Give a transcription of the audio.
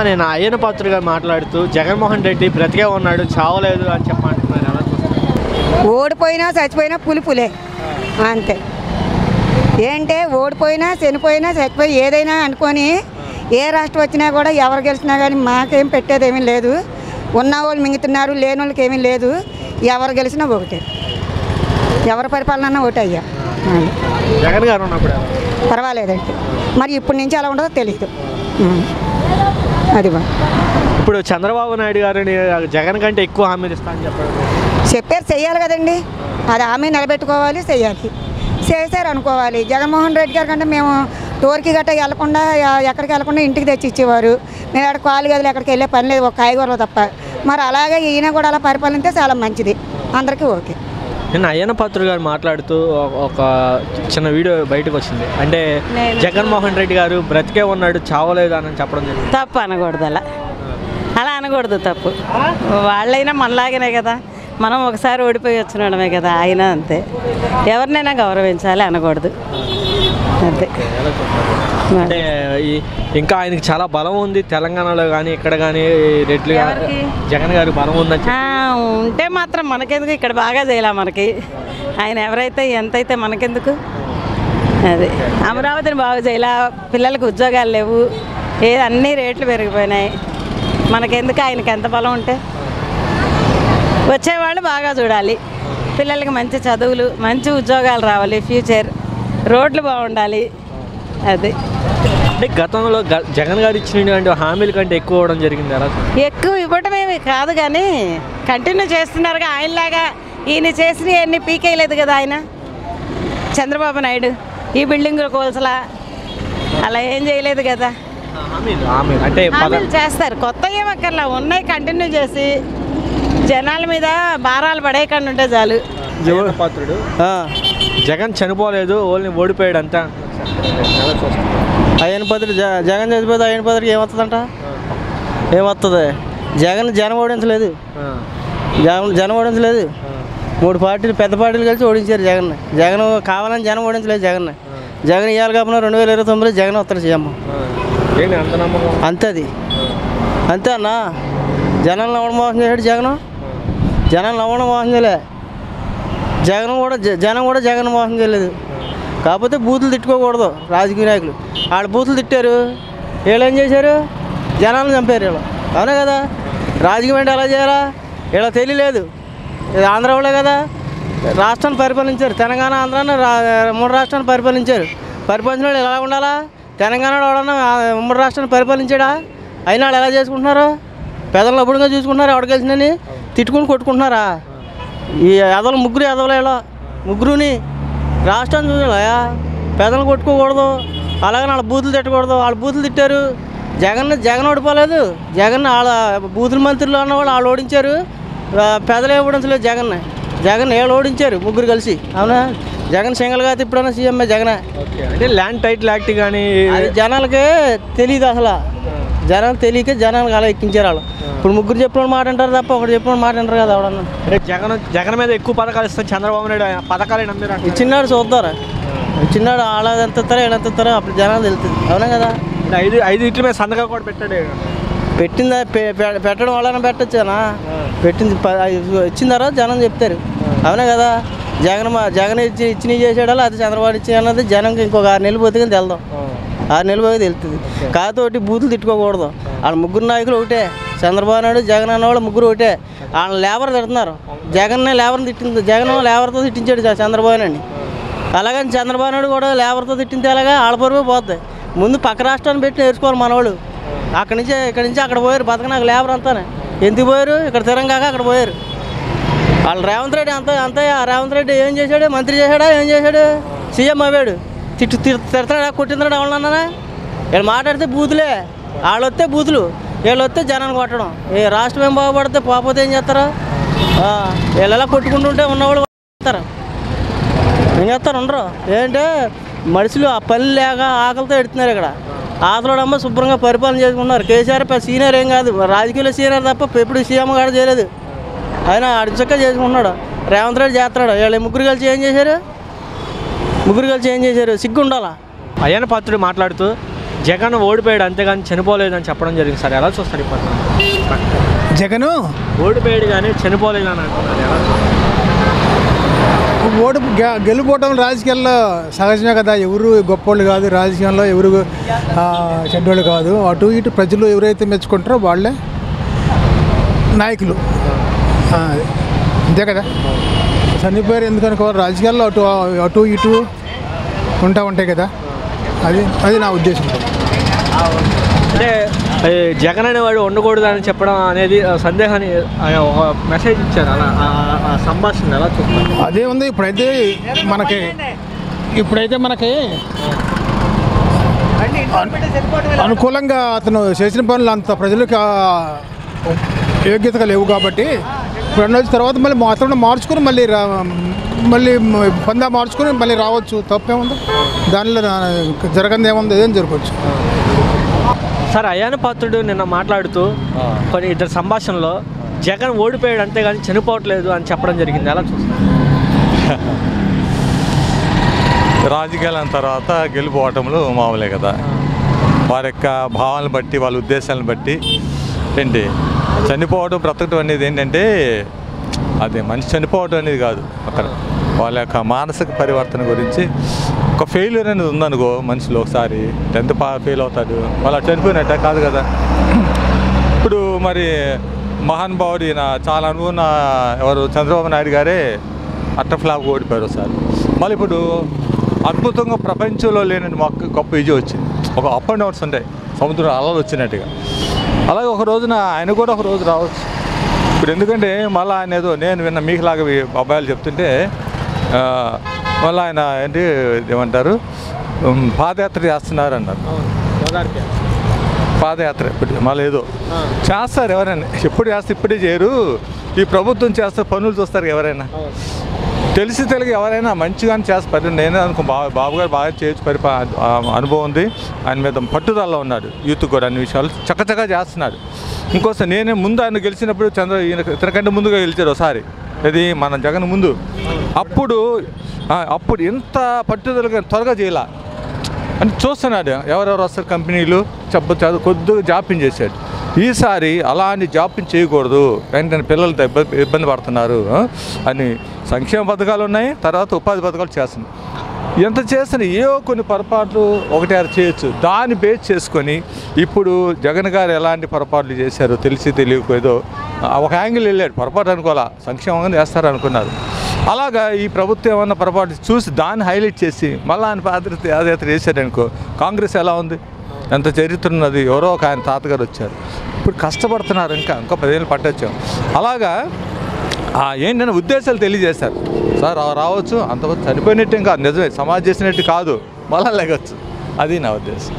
నేను అయ్యన పాత్రగా మాట్లాడుతూ జగన్మోహన్ రెడ్డి బ్రతికే ఉన్నాడు, చావలేదు అని చెప్పంటున్నారు. ఎలా చూస్తారు? ఓడిపోయినా చచ్చిపోయినా పులిపులే అంతే. ఏంటే ఓడిపోయినా చనిపోయినా చచ్చిపోయి ఏదైనా అనుకొని ఏ రాష్ట్రం వచ్చినా కూడా ఎవరు గెలిచినా కానీ మాకేం పెట్టేదేమీ లేదు. ఉన్నవాళ్ళు మింగుతున్నారు, లేని వాళ్ళకి ఏమీ లేదు. ఎవరు గెలిచినా ఒకటే, ఎవరి పరిపాలన ఒకటే అయ్యా. జగన్ గారు ఉన్నప్పుడు పర్వాలేదండి. మరి ఇప్పటి నుంచి అలా ఉండదో తెలియదు. అది బా ఇప్పుడు చంద్రబాబు నాయుడు గారిని జగన్ కంటే ఎక్కువ హామీలు ఇస్తా అని చెప్పారు, చెయ్యాలి కదండి. అది హామీ నిలబెట్టుకోవాలి, చెయ్యాలి. చేశారు అనుకోవాలి. జగన్మోహన్ రెడ్డి గారి కంటే మేము టోర్కి గట్ట వెళ్లకుండా ఎక్కడికి వెళ్లకుండా ఇంటికి తెచ్చి ఇచ్చేవారు. మేము అక్కడ కాలు గదులు ఎక్కడికి వెళ్ళే పని లేదు, ఒక కాయగూరలు తప్ప. మరి అలాగే ఈయన కూడా అలా పరిపాలనిస్తే చాలా మంచిది, అందరికీ ఓకే. నిన్న అయ్యన పాత్ర గారు మాట్లాడుతూ ఒక చిన్న వీడియో బయటకు వచ్చింది. అంటే జగన్మోహన్ రెడ్డి గారు బ్రతికే ఉన్నాడు, చావలేదు అని చెప్పడం జరిగింది. తప్పు అనకూడదు, అలా అనకూడదు, తప్పు. వాళ్ళైనా మనలాగనే కదా, మనం ఒకసారి ఓడిపోయి వచ్చినడమే కదా, ఆయన అంతే. ఎవరినైనా గౌరవించాలి, అనకూడదు అంతే. అంటే ఇంకా ఆయనకి చాలా బలం ఉంది తెలంగాణలో కానీ ఇక్కడ కానీ, రెడ్లు జగన్ గారు బలం ఉందని ఉంటే మాత్రం మనకెందుకు, ఇక్కడ బాగా చేయాలి మనకి. ఆయన ఎవరైతే ఎంతైతే మనకెందుకు. అది అమరావతిని బాగా చేయాల, పిల్లలకు ఉద్యోగాలు లేవు, అన్నీ రేట్లు పెరిగిపోయినాయి. మనకెందుకు, ఆయనకి ఎంత బలం ఉంటే. వచ్చేవాళ్ళు బాగా చూడాలి, పిల్లలకి మంచి చదువులు, మంచి ఉద్యోగాలు రావాలి, ఫ్యూచర్, రోడ్లు బాగుండాలి. అది అంటే గతంలో జగన్ గారు ఇచ్చినటువంటి హామీల కంటే ఎక్కువ ఇవ్వడం జరిగింది. అలా ఎక్కువ ఇవ్వటమేమి కాదు కానీ కంటిన్యూ చేస్తున్నారుగా. ఆయనలాగా ఈయన చేసినవన్నీ పీకేయలేదు కదా ఆయన చంద్రబాబు నాయుడు. ఈ బిల్డింగులు కోల్సలా అలా ఏం చేయలేదు కదా. అంటే హామీలు చేస్తారు, కొత్త ఏమక్కర్లా, ఉన్నాయి కంటిన్యూ చేసి జనాల మీద భారాలు పడేయకుండా ఉంటే చాలు. పాత్రుడు జగన్ చనిపోలేదు, ఓన్లీ ఓడిపోయాడు అంతా. అయ్యన పాత్ర జగన్ చనిపోతే అయ్యన పాత్రకి ఏమవుతుందంట, ఏమవుతుంది? జనం ఓడించలేదు, జనం ఓడించలేదు. 3 పార్టీలు, పెద్ద పార్టీలు కలిసి ఓడించారు జగన్. జగన్ కావాలని జనం ఓడించలేదు జగన్. జగన్ ఇవ్వాలి కాకుండా 2029 జగన్ వస్తారు సీఎం. అంతే, అది అంతే అన్న. జనాలను ఎవడు మోసం చేశాడు జగన్? జనాలను ఎవడు మోసం చేయలే. జనం కూడా జగన్ మోసం చేయలేదు. కాకపోతే బూతులు తిట్టుకోకూడదు రాజకీయ నాయకులు. వాళ్ళు బూతులు తిట్టారు, వీళ్ళు ఏం చేశారు? జనాలను చంపారు వీళ్ళు. అవునా కదా? రాజకీయం అంటే ఎలా చేయాలా ఇలా తెలియలేదు. ఆంధ్ర వాళ్ళే కదా రాష్ట్రాన్ని పరిపాలించారు. తెలంగాణ, ఆంధ్రాన్ని 3 రాష్ట్రాన్ని పరిపాలించారు. పరిపాలించిన వాళ్ళు ఎలా ఉండాలా? తెలంగాణలో ఎవడన్నా 3 రాష్ట్రాన్ని పరిపాలించాడా? అయినా వాళ్ళు ఎలా చేసుకుంటున్నారు? పెదలను అప్పుడుగా చూసుకుంటున్నారు. ఎవడ కలిసినని తిట్టుకుని కొట్టుకుంటున్నారా? ఈ ఎదలు ముగ్గురు ఎదవలేలా, ముగ్గురుని రాష్ట్రాన్ని చూడాలా? పెదలను కొట్టుకోకూడదు, అలాగే వాళ్ళ బూతులు తిట్టకూడదు. వాళ్ళు బూతులు తిట్టారు. జగన్ ఓడిపోలేదు. జగన్ వాళ్ళ బూతుల మంత్రులు అన్నవాళ్ళు వాళ్ళు ఓడించారు. పెదలు ఏ ఓడించలేదు జగన్ ఏళ్ళు ఓడించారు ముగ్గురు కలిసి. అవునా? జగన్ సింగల్గా తిప్పుడన్నా సీఎంఏ జగనే. అంటే ల్యాండ్ టైటిల్ యాక్ట్ కానీ అది జనాలకే తెలియదు అసలు. జనాలు తెలియక జనాలకు అలా ఎక్కించారు వాళ్ళు. ఇప్పుడు ముగ్గురు చెప్పిన మాట అంటారు తప్ప ఒకటి చెప్పిన మాట అంటారు కదా ఎవడన్నా. జగన్ మీద ఎక్కువ పథకాలు ఇస్తారు చంద్రబాబు నాయుడు. పథకాలు నమ్మిరా ఇచ్చినాడు చూద్దారా, ఇచ్చినాడు. వాళ్ళ ఎంత ఇస్తారో వీళ్ళు ఎంత ఇస్తారో అప్పుడు జనాలు తెలుస్తుంది. అవునా కదా? 5 ఇట్ల మీద సంతకం కూడా పెట్టాడు. పెట్టిందా? పెట్టడం వల్ల పెట్టొచ్చానా? పెట్టింది ఇచ్చిన తర్వాత జనం చెప్తారు. అవునా కదా? జగన్ ఇచ్చినవి చేసాడా అది చంద్రబాబు ఇచ్చి అన్నది జనంకి ఇంకొక 6 నెలలు పోతే కానీ వెళ్దాం. 6 నెలలు పోతే తెలుస్తుంది. కాకపోతే బూతులు తిట్టుకోకూడదు. వాళ్ళ ముగ్గురు నాయకులు ఒకటే, చంద్రబాబు నాయుడు జగన్ అన్నవాళ్ళు ముగ్గురు ఒకటే. వాళ్ళ లేబర్ తిడుతున్నారు. జగన్నే లేబర్ని తిట్టింది. జగన్ లేబర్తో తిట్టించాడు చంద్రబాబు నాయుడిని. అలాగని చంద్రబాబు నాయుడు కూడా లేబర్తో తిట్టింది. అలాగా ఆడపరువు పోతాయి. ముందు పక్క రాష్ట్రాన్ని పెట్టి నేర్చుకోవాలి మనవాళ్ళు. ఇక్కడి నుంచి అక్కడ పోయారు. బతకనాక లేబర్ అంతానే ఎందుకు పోయారు? ఇక్కడ తిరంగాక అక్కడ పోయారు. వాళ్ళు రేవంత్ రెడ్డి రేవంత్ రెడ్డి ఏం చేశాడు? మంత్రి చేశాడా? ఏం చేశాడు? సీఎం అవ్వాడు. తిడతాడా? కొట్టిందాడు ఎవరన్నా? వీళ్ళు మాట్లాడితే బూతులే. వాళ్ళు వస్తే బూతులు, వీళ్ళు వస్తే జనాన్ని కొట్టడం. ఏ రాష్ట్రం ఏం బాగుపడితే పోతే ఏం చేస్తారా? వీళ్ళు ఎలా కొట్టుకుంటుంటే ఉన్నవాళ్ళు చేస్తారు. ఏం చేస్తారు? ఉండరు. ఏంటంటే మనుషులు ఆ పని లేక ఆకలితో ఎడుతున్నారు. ఇక్కడ ఆతలోడమ్మ శుభ్రంగా పరిపాలన చేసుకుంటున్నారు. కేసీఆర్ సీనియర్ ఏం కాదు, రాజకీయాల్లో సీనియర్ తప్ప ఎప్పుడు సీఎం కూడా చేయలేదు. ఆయన అడిచక్క చేసుకుంటున్నాడు. రేవంత్ రెడ్డి చేస్తున్నాడు. వీళ్ళు ముగ్గురు కలిసి ఏం చేశారు? సిగ్గు ఉండాలా? అయ్యన పాత్రుడు మాట్లాడుతూ జగన్ ఓడిపోయాడు అంతేగాని చనిపోలేదని చెప్పడం జరిగింది సార్, ఎలా చూస్తారు ఇప్పుడు? జగను ఓడిపోయాడు కానీ చనిపోలేదు అని అంటున్నారు, ఎలా చూస్తారు? గెలుపోవటం రాజకీయాల్లో సహజమే కదా. ఎవరు గొప్పోళ్ళు కాదు, రాజకీయంలో ఎవరు చెడ్డోళ్ళు కాదు. అటు ఇటు ప్రజలు ఎవరైతే మెచ్చుకుంటారో వాళ్ళే నాయకులు, అంతే కదా. చనిపోయారు ఎందుకనుకోవాలి, రాజకీయాల్లో అటు ఇటు ఉంటాయి కదా. అది నా ఉద్దేశం. అంటే జగన్ అనేవాడు ఉండకూడదు అని చెప్పడం అనేది సందేహాన్ని ఒక మెసేజ్ ఇచ్చారు, అలా ఆ సంభాషణ ఎలా చూస్తారు? అదే ఉంది. ఇప్పుడైతే మనకి అనుకూలంగా అతను చేసిన పనులు అంత ప్రజలకు యోగ్యతగా లేవు కాబట్టి ఇప్పుడు వచ్చిన తర్వాత మళ్ళీ అతను మార్చుకుని మళ్ళీ పందా మార్చుకుని మళ్ళీ రావచ్చు, తప్పేముంది దానిలో. జరగంది ఏముంది, ఏదేం జరగవచ్చు. సార్, అయ్యాన పాత్రుడు నిన్న మాట్లాడుతూ కొన్ని ఇద్దరు సంభాషణలో జగన్ ఓడిపోయాడు అంతేగాని చనిపోవట్లేదు అని చెప్పడం జరిగింది, ఎలా చూస్తారు? రాజకీయాల తర్వాత గెలుపోవటంలో మామూలే కదా. వారి యొక్క భావాలను బట్టి, వాళ్ళ ఉద్దేశాలను బట్టి ఏంటి చనిపోవడం, బ్రతకడం అనేది ఏంటంటే అదే మనిషి చనిపోవడం అనేది కాదు. అక్కడ వాళ్ళ యొక్క మానసిక పరివర్తన గురించి ఒక ఫెయిల్యూర్ అనేది ఉందనుకో మనిషిలో, ఒకసారి 10th ఫెయిల్ అవుతాడు, వాళ్ళు చనిపోయినట్ట కాదు కదా. ఇప్పుడు మరి మహానుభావుడు ఈయన చాలా అనుకున్న ఎవరు చంద్రబాబు నాయుడు గారే అట్టఫ్లాప్ ఓడిపోయారు ఒకసారి. మళ్ళీ ఇప్పుడు అద్భుతంగా ప్రపంచంలో లేని గొప్ప విజయం వచ్చింది. ఒక అప్ అండ్ డౌన్స్ ఉంటాయి, సముద్రం అలలు వచ్చినట్టుగా. అలాగే ఒక రోజున ఆయన కూడా ఒక రోజు రావచ్చు. ఇప్పుడు ఎందుకంటే మళ్ళీ ఆయన ఏదో నేను విన్న మీకులాగా అబ్బాయిలు చెప్తుంటే మళ్ళీ ఆయన ఏంటి ఏమంటారు పాదయాత్ర చేస్తున్నారు అన్నారు. పాదయాత్ర ఇప్పుడు మళ్ళీ ఏదో చేస్తారు ఎవరైనా, ఎప్పుడు చేస్తే ఇప్పుడే చేయరు. ఈ ప్రభుత్వం చేస్తే పనులు చూస్తారు ఎవరైనా. తెలిసి తెలియక ఎవరైనా మంచిగానే చేస్తారు. నేనే అనుకో బాబు గారు బాగా చేయొచ్చు, అనుభవం ఉంది, ఆయన మీద పట్టుదలలో ఉన్నాడు. యూత్ కూడా అన్ని విషయాలు చక్కచక్కగా చేస్తున్నాడు. ఇంకోసారి నేనే ముందు ఆయన గెలిచినప్పుడు ఇతనికంటే ముందుగా గెలిచారు ఒకసారి, ఇది మన జగన్ ముందు. అప్పుడు ఎంత పట్టుదలగా త్వరగా చేయాల అని చూస్తున్నాడు. ఎవరెవరు వస్తారు కంపెనీలు కొద్దిగా జాప్యం చేశాడు. ఈసారి అలాంటి జాప్యం చేయకూడదు, వెంటనే పిల్లలు ఇబ్బంది పడుతున్నారు అని సంక్షేమ పథకాలు ఉన్నాయి, తర్వాత ఉపాధి పథకాలు చేస్తున్నాయి. ఎంత చేసిన ఏవో కొన్ని పొరపాట్లు ఒకటి చేయొచ్చు. దాన్ని బేస్ చేసుకొని ఇప్పుడు జగన్ గారు ఎలాంటి పొరపాట్లు చేశారో తెలిసి తెలియకపోయేదో ఒక యాంగిల్ వెళ్ళాడు. పొరపాటు అనుకోవాలా, సంక్షేమంగా చేస్తారు అనుకున్నారు. అలాగా ఈ ప్రభుత్వం ఏమన్నా పొరపాటు చూసి దాన్ని హైలైట్ చేసి మళ్ళీ ఆయన పాదయాత్ర చేశాడు అనుకో. కాంగ్రెస్ ఎలా ఉంది, ఎంత చరిత్ర ఉన్నది, ఎవరో ఒక ఆయన తాతగారు వచ్చారు, ఇప్పుడు కష్టపడుతున్నారు, ఇంకా 10 ఏళ్ళు పట్టొచ్చాం. అలాగా ఏంటంటే ఉద్దేశాలు తెలియజేశారు. సార్ రావచ్చు, అంతవరకు చనిపోయినట్టు ఇంకా నిజమే, సమాజ్ చేసినట్టు కాదు, మళ్ళా లేగచ్చు. అది నా ఉద్దేశం.